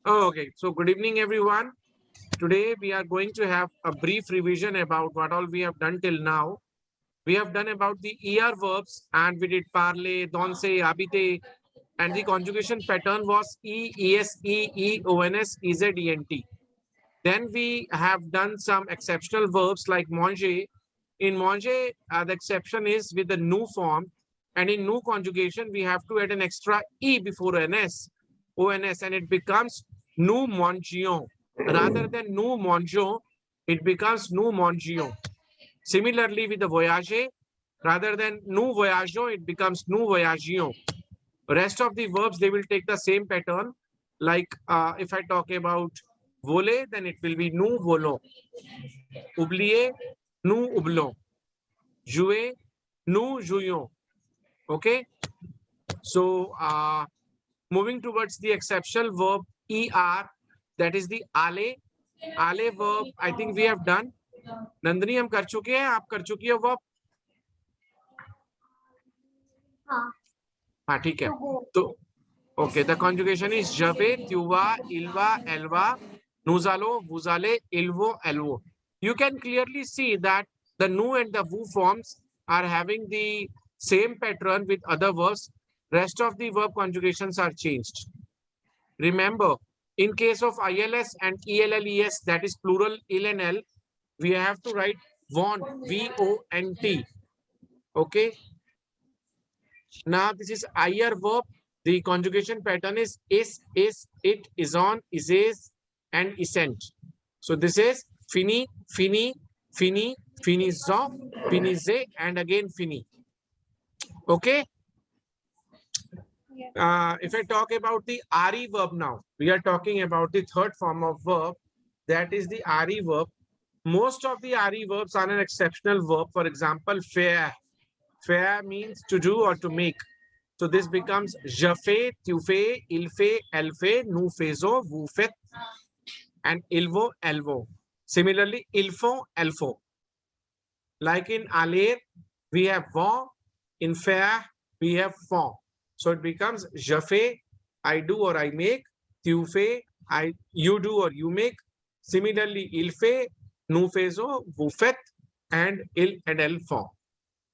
Oh, okay. So good evening, everyone. Today we are going to have a brief revision about what all we have done till now. We have done about the ER verbs and we did parle, donse, habite, and the conjugation pattern was E, ES, E, E, ONS, EZ, ENT. Then we have done some exceptional verbs like manger. In manger, the exception is with the new form. And in new conjugation, we have to add an extra E before NS, ONS, and it becomes nous mangions. Rather than nous mangeons, it becomes nous mangions. Similarly, with the voyage, rather than nous voyageons, it becomes nous voyagions. Rest of the verbs, they will take the same pattern. Like if I talk about voler, then it will be nous volons. Oublier, nous oublions. Jouer, nous jouions. Okay. So moving towards the exceptional verb er, that is the ale. Ale verb, I think we have done. Nandini हम कर चुके हैं, आप कर चुकी हो verb? हाँ ठीक है. तो okay, the conjugation is jave, tuva, ilva, elva, nuzalo, vuzale, ilvo, elvo. You can clearly see that the nu and the vu forms are having the same pattern with other verbs. Rest of the verb conjugations are changed. Remember, in case of ILS and ELLES, that is plural ill and l, we have to write want, V-O-N-T. Okay. Now this is IR verb. The conjugation pattern is, it, is on, is, and isn't. So this is fini, fini, fini, finizon, finize, and again fini. Okay. If I talk about the RE verb now, we are talking about the third form of verb, that is the RE verb. Most of the RE verbs are an exceptional verb. For example, faire. Faire means to do or to make. So this becomes je fais, tu fais, il fait, elle fait, nous faisons, vous faites, and ilvo, elvo. Similarly, ils font, elles font. Like in aller, we have vont. In faire, we have font. So it becomes je fais, I do or I make. Tu fais, you do or you make. Similarly, il fait, nous faisons, vous faites, and il and elles font.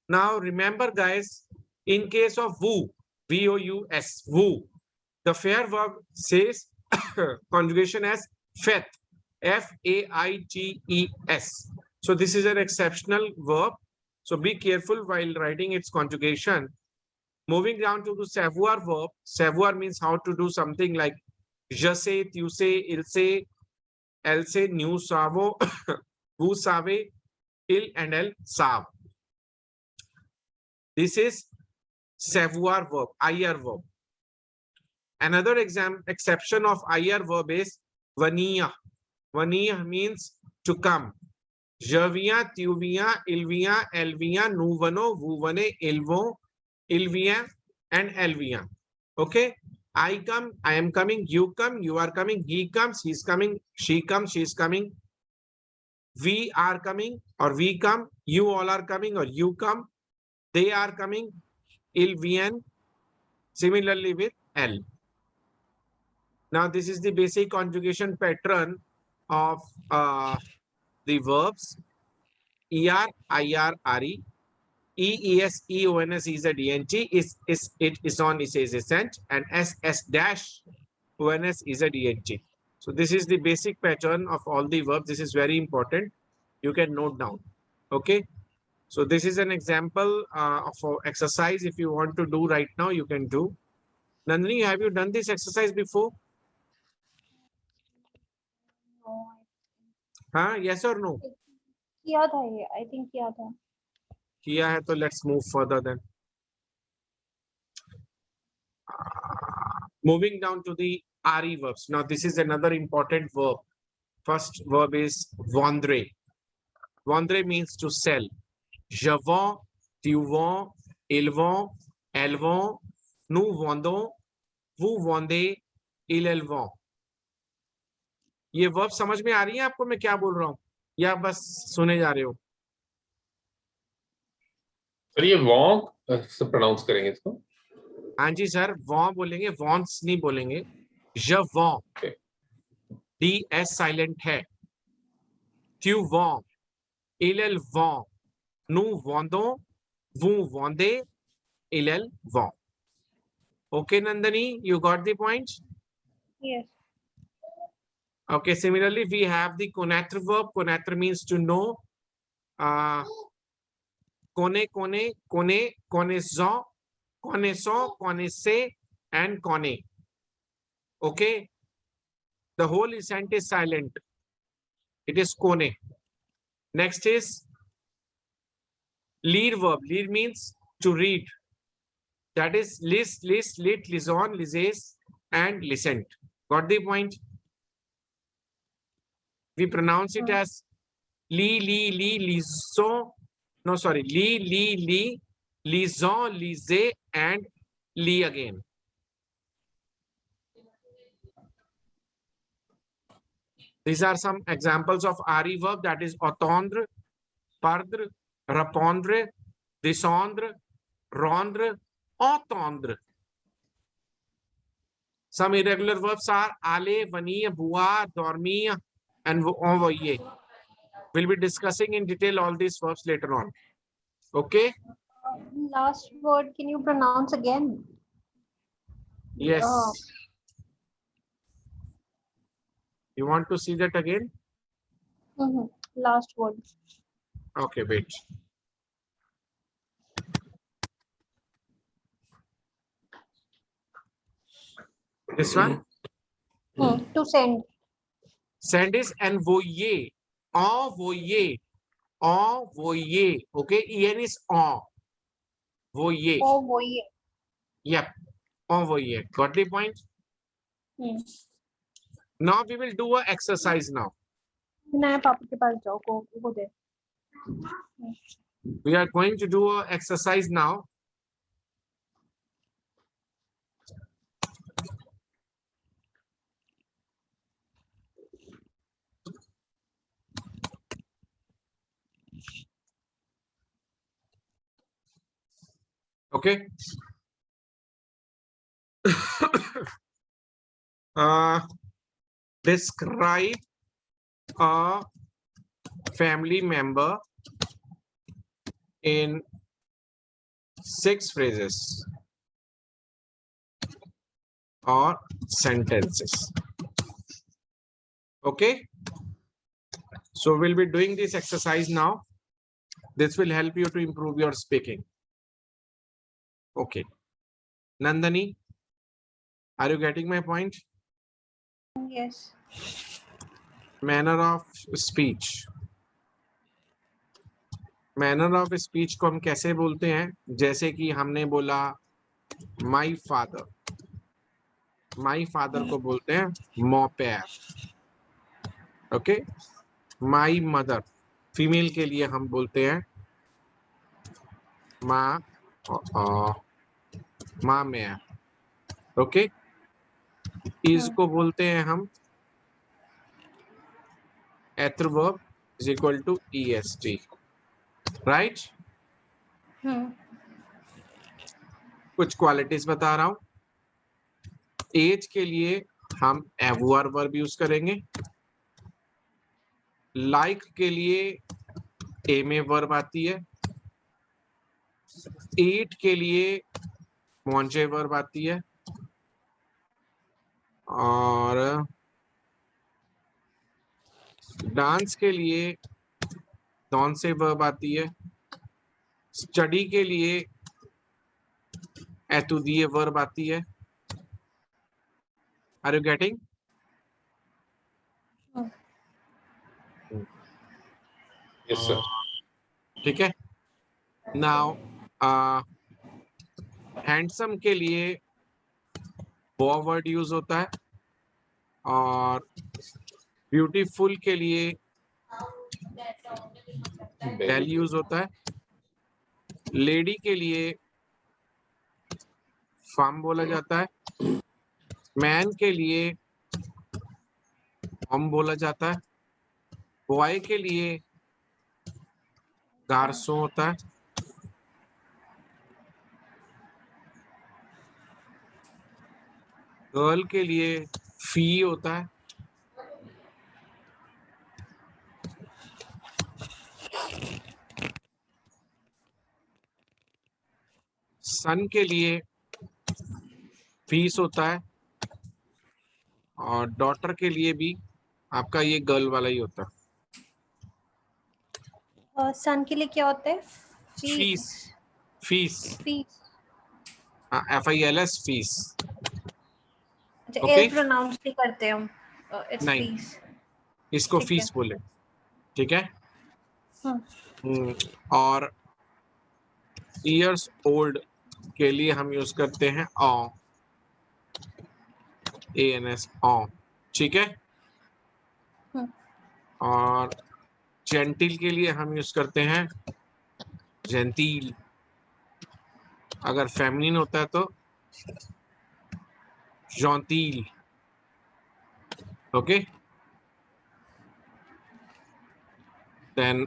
Now remember, guys, in case of vous, V-O-U-S, vous, the faire verb says conjugation as fait, F-A-I-T-E-S. So this is an exceptional verb. So be careful while writing its conjugation. Moving down to the savoir verb. Savoir means how to do something like je sais, tu sais, il sait, elle sait, nous savons, vous savez, il and elle savent. This is savoir verb, IR verb. Another exception of IR verb is venir. Venir means to come. Je viens, tu viens, il vient, elle vient, nous venons, vous venez, ils vont, il vient, and elle vient. Okay. I come, I am coming, you come, you are coming, he comes, he's coming, she comes, she's coming. We are coming or we come, you all are coming or you come. They are coming, ils viennent. Similarly with L. Now this is the basic conjugation pattern of the verbs ER, IR, RE, E, ES, E, ONS, EZ, ENT, is, it, is on, is, isn't, and S dash, ONS, EZ, ENT. So this is the basic pattern of all the verbs. This is very important. You can note down. Okay. So this is an example of exercise. If you want to do right now, you can do. Nandini, have you done this exercise before? No. हाँ, yes or no? किया था ये, I think किया था. किया है तो let's move further then. Moving down to the RE verbs. Now this is another important verb. First verb is vendre. Vendre means to sell. Je vends, tu vends, ils vendent, elles vendent, nous vendons, vous vendez, elles vendent. ये verb समझ में आ रही है आपको मैं क्या बोल रहा हूँ या बस सुने जा रहे हो? सर ये वॉन्ग से प्रोनाउंस करेंगे इसको? हाँ जी सर, वॉ बोलेंगे, वॉन्ट्स नहीं बोलेंगे. Je vends. D S silent है. Tu vends, il vend, nous vendons, vous vendez, il vend. Okay, Nandani, you got the point? Yes. Okay, similarly, we have the connaître verb. Connaître means to know. Connaît, connaît, connaît, connaissant, connaissant, connaissez, and connaît. Okay, the whole accent is silent. It is connaît. Next is lead verb. Lead means to read. That is list, list, lit, lison, lises, and listened. Got the point? We pronounce it as li, lison. No, sorry, li, lison, lise, and li again. These are some examples of RE verb, that is attendre, perdre, répondre, descendre, rendre, entendre. Some irregular verbs are aller, venir, boire, dormir, and envoyer. We'll be discussing in detail all these verbs later on. Okay? Last word, can you pronounce again? Yes. You want to see that again? Last word. Okay, wait. This one? To send. Send is envoyer. Envoyer. Envoyer. Okay, en is en. Voyer. Oh, boy. Yep. Envoyer. Got the point? Now we will do an exercise now. मैं पापा के पास जाओ को दे. We are going to do an exercise now. Okay. Describe a family member in 6 phrases or sentences. Okay. So we'll be doing this exercise now. This will help you to improve your speaking. Okay. Nandani, are you getting my point? Yes. Manner of speech. Manner of speech को हम कैसे बोलते हैं? जैसे कि हमने बोला my father. My father को बोलते हैं mon père. Okay. My mother. Female के लिए हम बोलते हैं ma mère. Okay. Is को बोलते हैं हम être verb is equal to est. Right? कुछ क्वालिटीज बता रहा हूं. एज के लिए हम avoir वर्ब यूज करेंगे. लाइक के लिए ए में वर्ब आती है. ईट के लिए manger वर्ब आती है. और डांस के लिए danser वर्ब आती है. स्टडी के लिए étudier वर्ब आती है. Are you getting? Yes, sir. ठीक है. Now हैंडसम के लिए वो वर्ड यूज होता है. और ब्यूटीफुल के लिए बेल यूज होता है. लेडी के लिए फॉर्म बोला जाता है. मैन के लिए फॉर्म बोला जाता है. बॉय के लिए गार्सो होता है. गर्ल के लिए फी होता है. सन के लिए फीस होता है और डॉटर के लिए भी आपका ये गर्ल वाला ही होता है। सन के लिए क्या होता है? Fees, fees, fees. FILS, fees. अच्छा, Okay? एल प्रोनाउंस नहीं करते हम। इट्स नहीं। फीस। इसको ठीक फीस है। बोले, ठीक है। हम्म। और ईयर्स ओल्ड के लिए हम यूज करते हैं ANS, ठीक है। हम्म। और जेंटिल के लिए हम यूज करते हैं जेंटिल। अगर फेमिनिन होता है तो जॉन्टिल। ओके, देन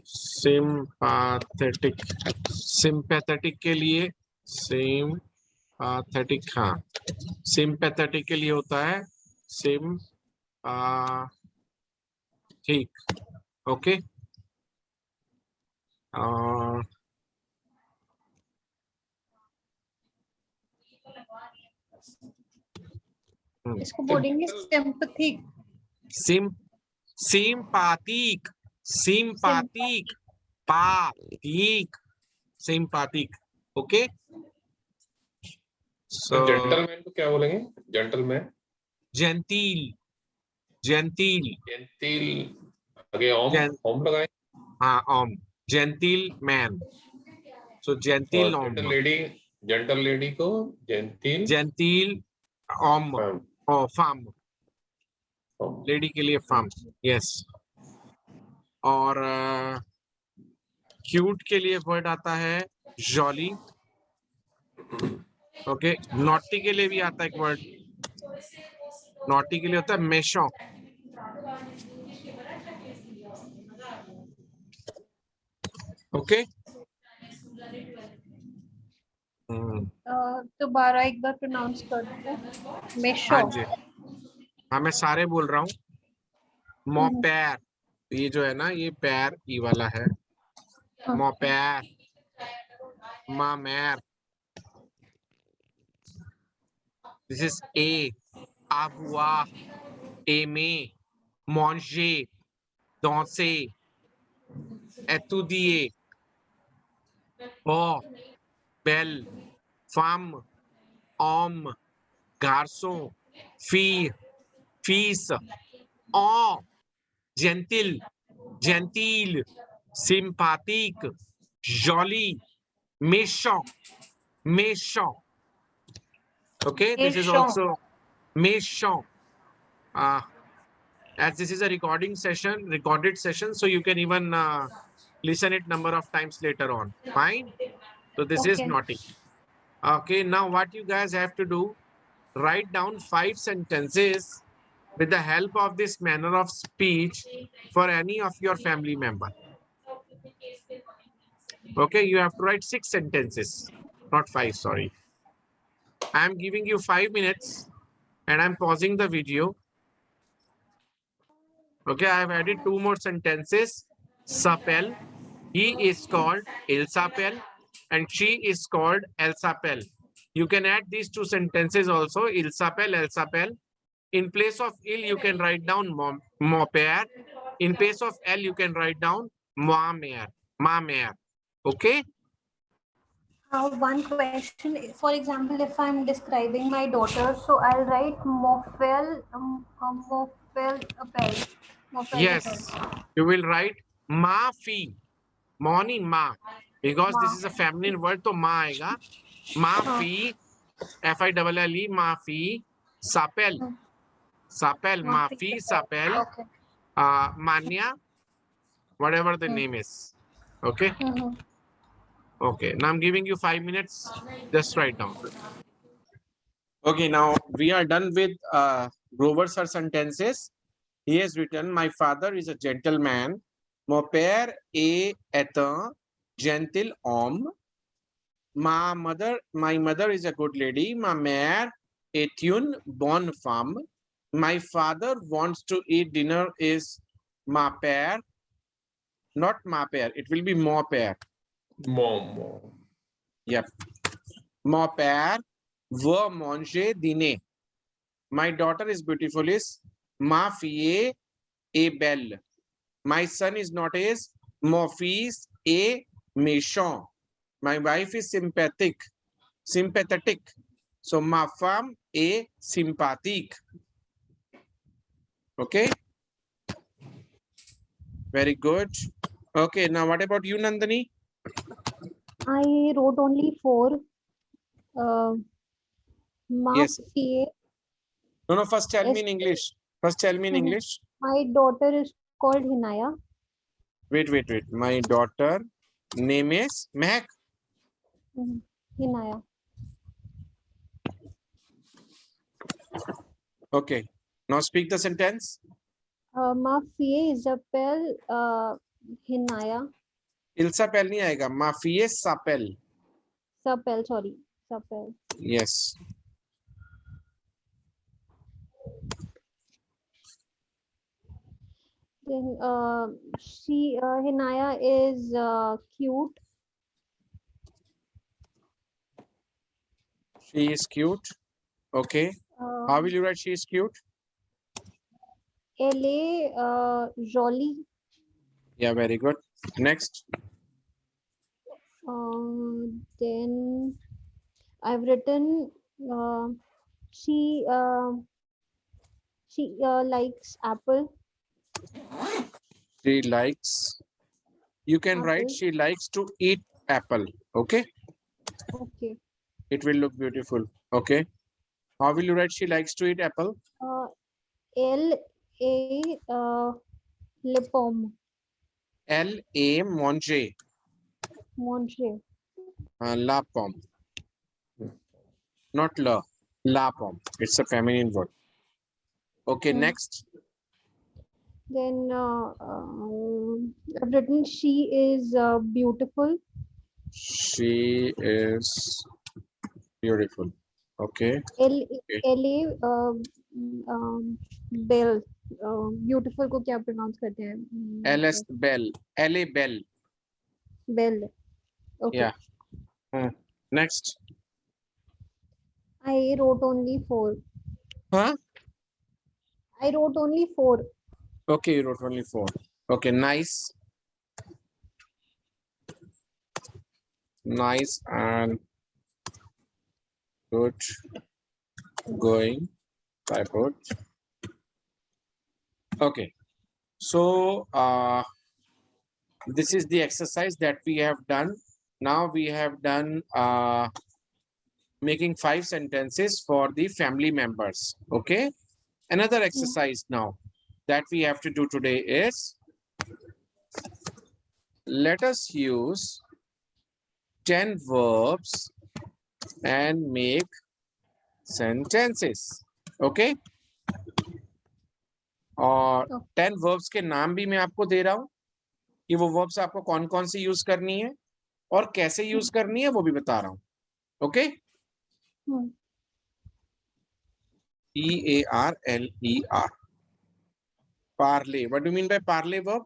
सिंपैथेटिक, सिंपैथेटिक के लिए सिंपैथेटिक, हाँ, सिंपैथेटिक के लिए होता है ठीक। ओके, और इसको बोलेंगे सिंपैथिक। सिंपैथिक, सिंपैथिक, पाथिक, सिंपैथिक। ओके, सो जेंटलमैन को क्या बोलेंगे? जेंटलमैन, जेंटिल, जेंटिल, जेंटिल, आगे ओम, ओम लगाए। हाँ, जेंटिल मैन, सो जेंटिल और ओम, जेंटल लेडी को जेंटिल जेंटिल ओम, फार्म, लेडी के लिए फार्म, यस। और क्यूट के लिए वर्ड आता है जॉली। ओके, नॉटी के लिए भी आता है एक वर्ड, नॉटी के लिए होता है मेशो। ओके, दोबारा एक बार प्रोनाउंस कर दो। मेशो। हाँ जी, हाँ मैं सारे बोल रहा हूँ। मोपैर, ये जो है ना, ये पैर ई वाला है। मोपैर, मामैर, this is a, avoir, aimer, manger, danser, étudier, beau, belle, femme, homme, garçon, fille, fils, en, gentil, gentile, sympathique, joli, méchant, méchant. Okay, this is also méchant. As this is a recorded session, so you can even listen it number of times later on. Fine. So this is Okay. naughty. Okay, now what you guys have to do, write down 5 sentences with the help of this manner of speech for any of your family member. Okay, you have to write 6 sentences, not 5, sorry. I am giving you 5 minutes and I'm pausing the video. Okay, I have added 2 more sentences. Sapel, he is called Ilsapel and she is called Elsapel. You can add these 2 sentences also, Ilsapel, Elsapel. In place of il, you can write down moper. In place of l, you can write down mamer, mamer. Okay? One question. For example, if I'm describing my daughter, so I'll write Mofel, Mofel Appel. Yes, you will write ma-fi, morning ma, because this is a feminine word, so ma aega. Ma-fi, F-I-L-L-E, ma-fi, sapel, sapel, ma-fi, sapel, Okay. manya, whatever the name is. Okay? Okay, now I'm giving you 5 minutes. Just write down. Okay, now we are done with Grover sir sentences. He has written, my father is a gentleman. Mon père est un gentilhomme. My mother is a good lady. Ma mère est une bonne femme. My father wants to eat dinner is ma père, not ma père. It will be mon père. Mom. Yep. Mon père veut manger dîner. My daughter is beautiful is ma fille est belle. My son is not is mon fils est méchant. My wife is sympathetic. So ma femme est sympathique. Okay. Very good. Okay. Now what about you, Nandini? I wrote only 4. Ma Yes. fille No. First tell me in is- English. First tell me in English. My daughter is called Hinaya. Wait. My daughter name is Mehak. Hinaya. Okay. Now speak the sentence. Ma fille s'appelle Hinaya. Il s'appelle नहीं आएगा. Ma fille s'appelle. S'appelle. Yes. Then Hinaya is cute. She is cute. Okay. How will you write she is cute? Elle est jolie. Yeah, very good. Next. Then I've written she likes apple. She likes. You can write Apple. she likes to eat apple. Okay. Okay. It will look beautiful. Okay. How will you write she likes to eat apple? Elle est les pommes. L-A manger. Manger. La pomme. Not la. La pomme. It's a feminine word. Okay, next. Then I've written she is beautiful. She is beautiful. Okay. Elle est belle. Beautiful को क्या pronounce करते हैं? L.S. Bell. L.A. Bell. Belle. Okay. Yeah. Next. I wrote only 4. Huh? I wrote only 4. Okay, you wrote only 4. Okay, nice. Nice and good. Going. Typed. Okay. So this is the exercise that we have done. Now we have done making 5 sentences for the family members. Okay. Another exercise now that we have to do today is let us use 10 verbs and make sentences. Okay. और 10 verbs के नाम भी मैं आपको दे रहा हूं कि वो verbs आपको कौन कौन सी यूज करनी है और कैसे यूज करनी है वो भी बता रहा हूं. Okay. P-A-R-L-E-R. Parley. What do you mean by parley verb?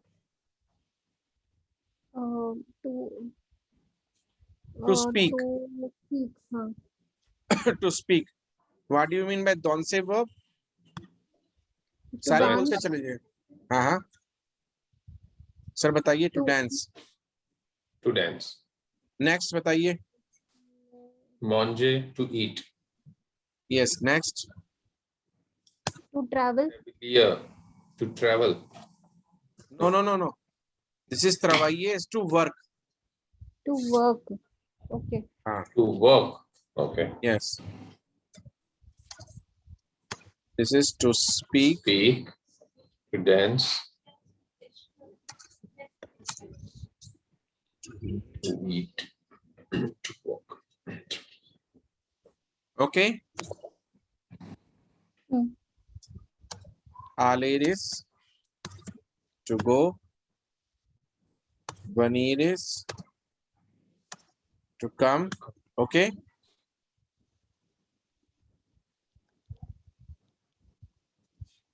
To speak. To speak. To speak. What do you mean by danse verb? सारे बोलते चले जाए. हाँ. सर बताइए. To dance. To dance. Next बताइए. Manger, to eat. Yes. Next. To travel. Yeah, to travel. No. This is travailler is to work. To work. Okay. To work. Okay. Yes. This is to speak. Speak. To dance. To eat. To walk. Okay. Ladies. To go. Venir is to come. Okay.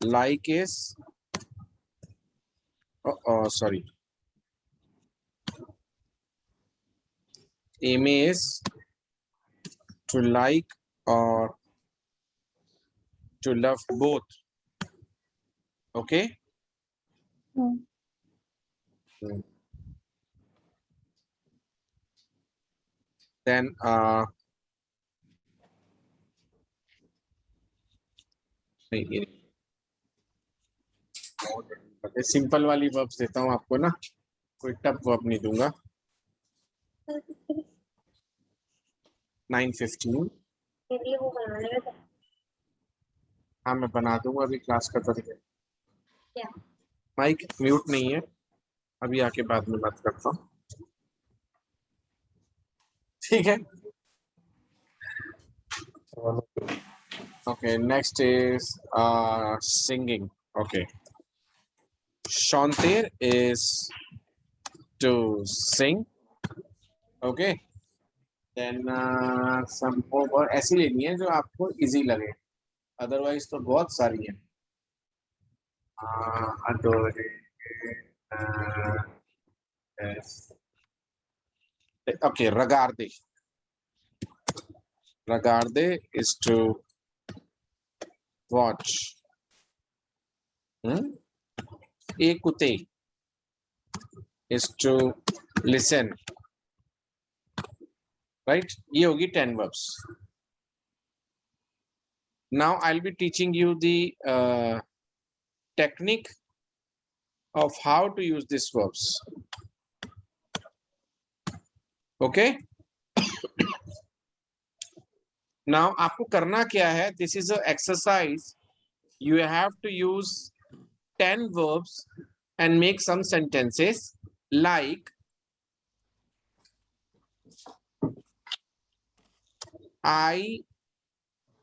Like is. Oh, sorry. Aim is to like or to love both. Okay. Then simple वाली verbs देता हूँ आपको ना, कोई tough verb नहीं दूंगा. 9:15. हाँ मैं बना दूंगा अभी क्लास का तरीके. माइक म्यूट नहीं है, अभी आके बाद में बात करता हूँ. ठीक है. Okay, next is singing. Okay. Shantir is to sing. Okay. Then some more ऐसी लेनी है जो आपको easy लगे. Otherwise तो बहुत सारी है. Adore. Yes. Okay, ragarde. Ragarde is to watch. Ekute is to listen. Right? ये होगी 10 verbs. Now I'll be teaching you the technique of how to use these verbs. Okay? Now आपको करना क्या है? This is an exercise. You have to use 10 verbs and make some sentences like I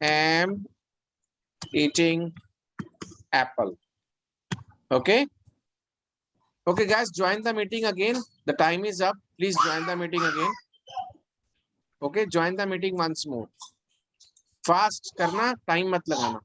am eating apple. Okay? Okay guys, join the meeting again. The time is up. Please join the meeting again. Okay, join the meeting once more. Fast करना, time मत लगाना.